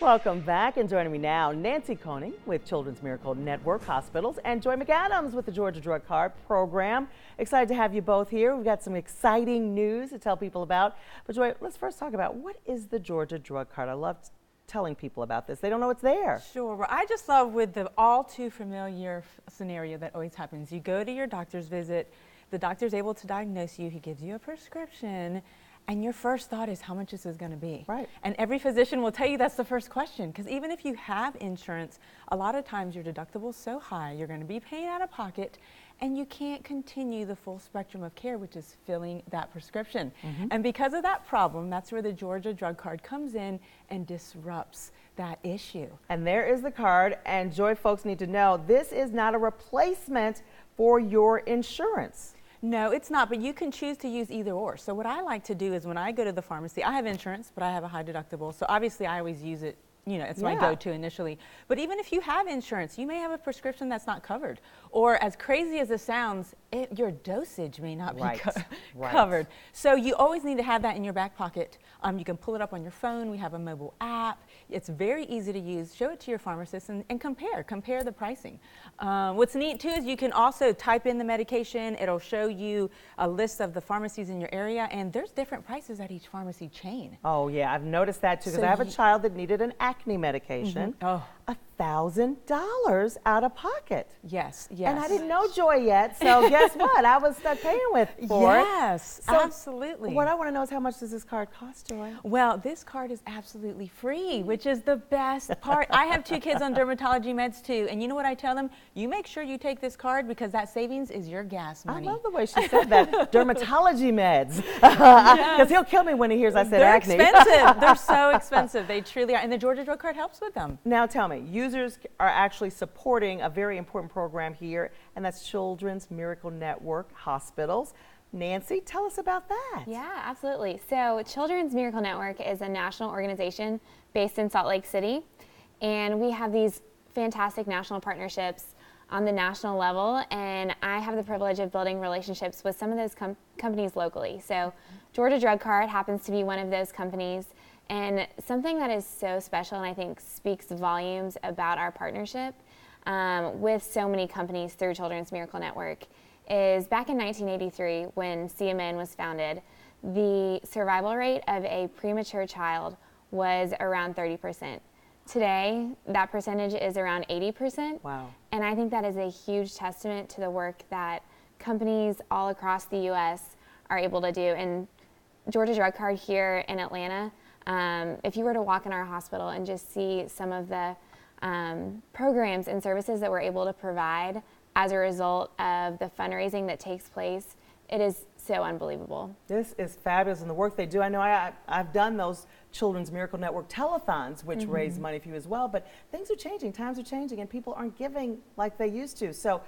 Welcome back, and joining me now, Nancy Koning with Children's Miracle Network Hospitals and Joy McAdams with the Georgia Drug Card Program. Excited to have you both here. We've got some exciting news to tell people about. But Joy, let's first talk about what is the Georgia Drug Card. I love telling people about this. They don't know it's there. Sure. Well, I just love with the all too familiar scenario that always happens. You go to your doctor's visit, the doctor's able to diagnose you, he gives you a prescription, and your first thought is how much this is going to be. Right. And every physician will tell you that's the first question, because even if you have insurance, a lot of times your deductible is so high, you're going to be paying out of pocket, and you can't continue the full spectrum of care, which is filling that prescription. And because of that problem, that's where the Georgia Drug Card comes in and disrupts that issue. And there is the card, and Joy, folks need to know this is not a replacement for your insurance. No, it's not, but you can choose to use either or. So what I like to do is when I go to the pharmacy, I have insurance, but I have a high deductible. So obviously I always use it, you know, it's my go-to initially. But even if you have insurance, you may have a prescription that's not covered. Or as crazy as it sounds, your dosage may not be covered. So you always need to have that in your back pocket. You can pull it up on your phone. We have a mobile app. It's very easy to use. Show it to your pharmacist and compare the pricing. What's neat too is you can also type in the medication. It'll show you a list of the pharmacies in your area, and there's different prices at each pharmacy chain. Oh yeah, I've noticed that too, because I have a child that needed an acne medication. $1,000 out of pocket. Yes. And I didn't know Joy yet, so guess what? I was stuck paying for it. Yes, So absolutely. What I want to know is how much does this card cost, Joy? Well, this card is absolutely free, which is the best part. I have 2 kids on dermatology meds too, and you know what I tell them? You make sure you take this card because that savings is your gas money. I love the way she said that. Dermatology meds. Because he'll kill me when he hears I said acne. They're expensive. They're so expensive. They truly are. And the Georgia Drug Card helps with them. Now tell me, users are actually supporting a very important program here, and that's Children's Miracle Network Hospitals. Nancy, tell us about that. Yeah, absolutely. So Children's Miracle Network is a national organization based in Salt Lake City, and we have these fantastic national partnerships on the national level, and I have the privilege of building relationships with some of those companies locally. So Georgia Drug Card happens to be one of those companies, and something that is so special and I think speaks volumes about our partnership with so many companies through Children's Miracle Network is back in 1983 when CMN was founded, the survival rate of a premature child was around 30%. Today, that percentage is around 80%. Wow. And I think that is a huge testament to the work that companies all across the U.S. are able to do. And Georgia Drug Card here in Atlanta, if you were to walk in our hospital and just see some of the programs and services that we're able to provide as a result of the fundraising that takes place, it is so unbelievable. This is fabulous, and the work they do. I know I've done those Children's Miracle Network telethons, which raise money for you as well, but things are changing, times are changing, and people aren't giving like they used to. So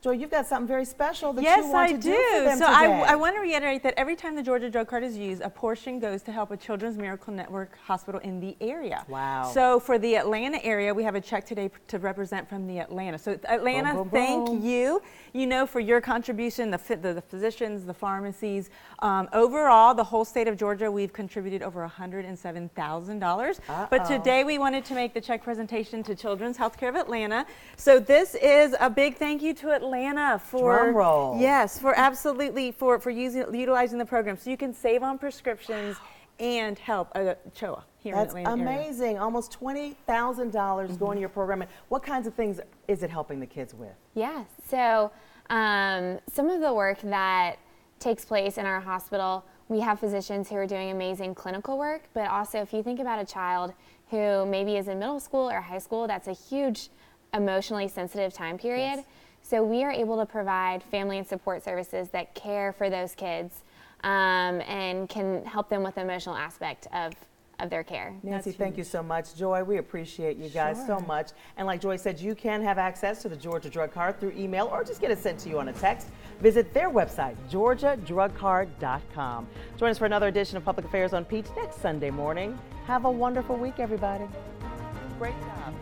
Joy, you've got something very special that you want to do for them so today. I want to reiterate that every time the Georgia Drug Card is used, a portion goes to help a Children's Miracle Network hospital in the area. Wow. So for the Atlanta area, we have a check today to represent from the Atlanta. So Atlanta, boom, boom, thank boom. you know, for your contribution, the physicians, the pharmacies. Overall, the whole state of Georgia, we've contributed over $107,000. But today we wanted to make the check presentation to Children's Healthcare of Atlanta. So this is a big thank you to Atlanta for drum roll. Yes, for absolutely for utilizing the program, so you can save on prescriptions and help CHOA here in Atlanta. That's amazing. Almost $20,000 going to your program. And what kinds of things is it helping the kids with? Yeah, so some of the work that takes place in our hospital, we have physicians who are doing amazing clinical work, but also if you think about a child who maybe is in middle school or high school, that's a huge emotionally sensitive time period. Yes. So we are able to provide family and support services that care for those kids and can help them with the emotional aspect of their care. Nancy, thank you so much. Joy, we appreciate you guys so much. And like Joy said, you can have access to the Georgia Drug Card through email or just get it sent to you on a text. Visit their website, georgiadrugcard.com. Join us for another edition of Public Affairs on Peach next Sunday morning. Have a wonderful week, everybody. Great job.